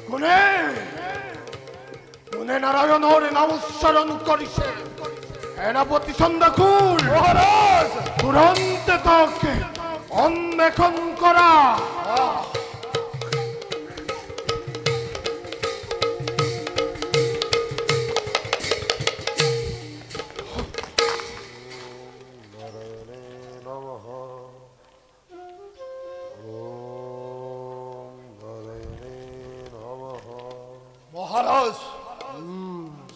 কোনে কোনে নারায়ণের নাম উচ্চারণ করিছে সেনাপতি সন্ধ্যাকুল মহারাজ তুরন্তে তাকে অন্বেষণ করা। মহারাজ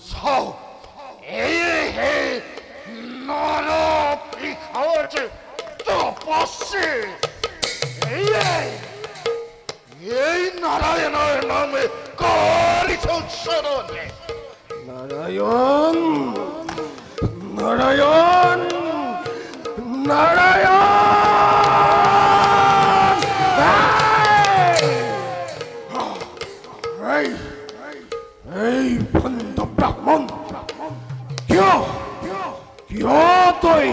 সাও এই নরপিখাওয়াছে তপস্যে এই নারায়ণের নামে করিছ উৎসরণে। নারায়ণ নারায়ণ নারায়ণ এই বন্ধ ব্রাহ্মণ কিয় তুই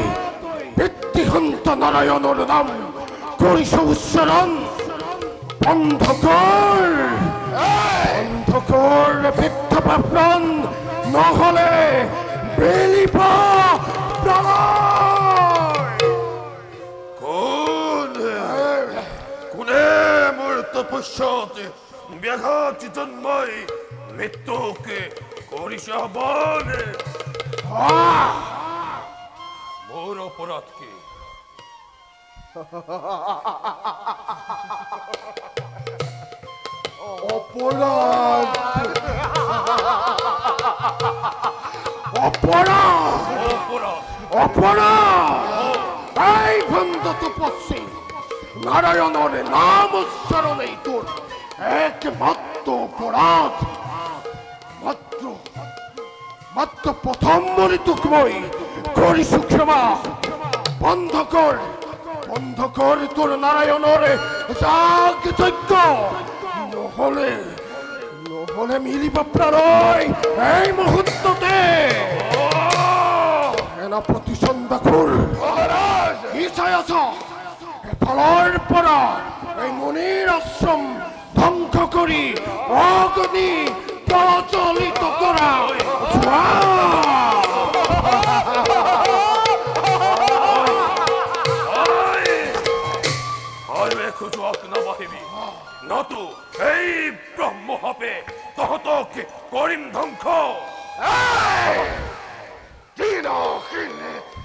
ব্যক্তিহন্ত নারায়ণের নাম করিস উচ্চারণ? বন্ধ কর ভিক্ষা প্রাণ নহলে বেলিব কোনে মোৰ তপস্যাত ব্যাঘাত জন্মাই মৃত্যুকে করিস আহ্বানে? মোর অপরাধ কি? অপরাধ অপরাধ অপরাধ অপরাধ এই বন্ধ তপস্বী নারায়ণের নাম উচ্চারণেই তোর একমাত্র অপরাধ। মাত্র মাত্র প্রথম মৃত্যুক মই করিস ক্ষমা। বন্ধ কর তোর নারায়ণের যাগ যজ্ঞ, নহলে মিলিব প্রাণয় এই মুহূর্ততে। সেনাপতি সন্ধ্যাকুল কি চাই আছ? এফালৰ পৰা এই মুনিৰ আশ্ৰম ধ্বংস কৰি অগ্নি প্ৰজ্বলিত কৰা। নতু এই ব্রহ্ম হবে তহতকে করিম ধ্বংস।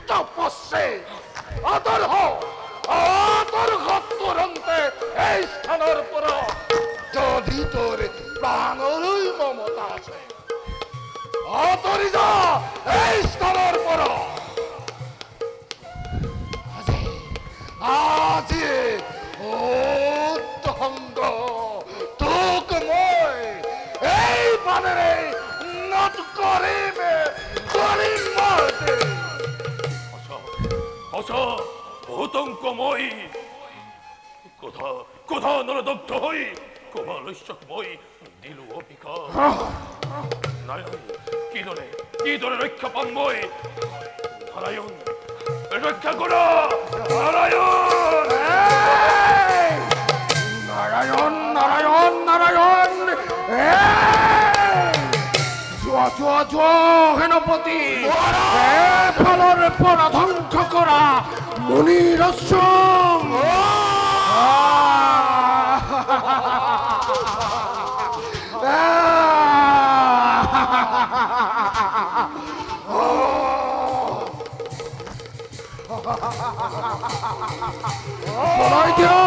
তপস্যে আদর তুরন্তে এই স্থানের পর যদি তোর প্রাণরই মমতা আছে আতরি যা এই স্থানের পর। আজি ও তহঙ্গ তোক মই এই বানরে নত করিবে করিম মতে। আচ্ছা ভূতঙ্ক মই কোথা নরদগ্ধ হই কোমালস্যক মই দিলু অপিকা। নারায়ণ কি দরে রক্ষা পাম মই? নারায়ণ রক্ষা করো নারায়ণ। নারায়ণ নারায়ণ নারায়ণ জোয়া সেনাপতি এফালৰ পৰা ধ্বংস কৰা মুনিৰ আশ্ৰম। পলাই দিয়া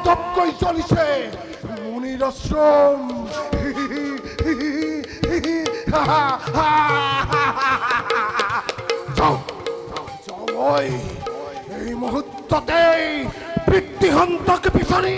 তপকৈ চলিছে মুনিৰ আশ্ৰম। এই মুহূৰ্ততেই বৃত্তিহন্তকে বিচাৰি